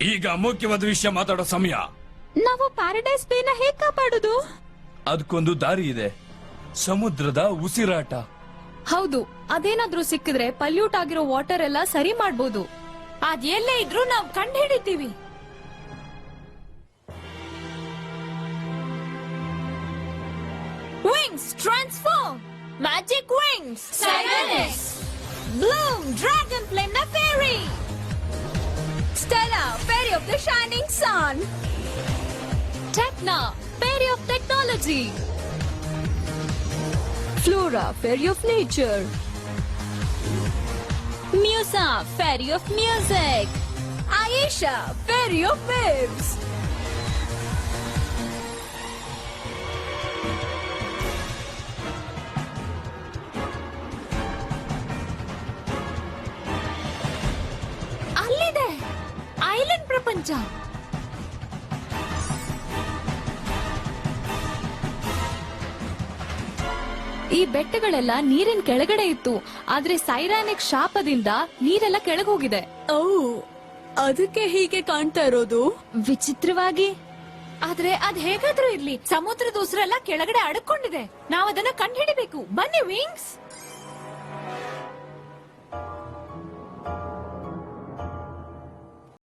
ಈಗ ಮುಖ್ಯವಾದ ವಿಷಯ ಮಾತಾಡೋ ಸಮಯ. ನಾವು ಪ್ಯಾರಡೈಸ್ ಬೇನ ಹೇಗ್ ಕಾಪಾಡುದು? ಅದಕ್ಕೊಂದು ದಾರಿ ಇದೆ, ಸಮುದ್ರದ ಉಸಿರಾಟ. ಹೌದು, ಅದೇನಾದ್ರೂ ಸಿಕ್ಕಿದ್ರೆ ಪಲ್ಯೂಟ್ ಆಗಿರೋ ವಾಟರ್ ಎಲ್ಲ ಸರಿ ಮಾಡ್ಬೋದು. ಅದೆಲ್ಲೇ ಇದ್ರೂ ನಾವು ಕಂಡು ಹಿಡಿತೀವಿ. Wings transform, magic wings, Sirenix, Bloom dragon flame ನ fairy, Stella fairy of the shining sun, Tecna fairy of technology, Flora, fairy of nature. Musa, fairy of music. Aisha, fairy of waves. ಅಲ್ಲಿದೆ island ಪ್ರಪಂಚ. ಈ ಬೆಟ್ಟಗಳೆಲ್ಲ ನೀರಿನ ಕೆಳಗಡೆ ಇತ್ತು, ಆದ್ರೆ ಸೈರಾನಿಕ್ ಶಾಪದಿಂದ ನೀರೆಲ್ಲ ಕೆಳಗೆ ಹೋಗಿದೆ. ಓ, ಅದಕ್ಕೆ ಹೀಗೆ ಕಾಣ್ತಾ ಇರೋದು ವಿಚಿತ್ರವಾಗಿ. ಆದ್ರೆ ಅದ್ ಹೇಗಾದ್ರೂ ಇರ್ಲಿ, ಸಮುದ್ರದ ಉಸಿರೆಲ್ಲ ಕೆಳಗಡೆ ಅಡಕೊಂಡಿದೆ. ನಾವ್ ಅದನ್ನ ಕಂಡುಹಿಡಿಬೇಕು. ಬನ್ನಿ ವಿಂಗ್ಸ್.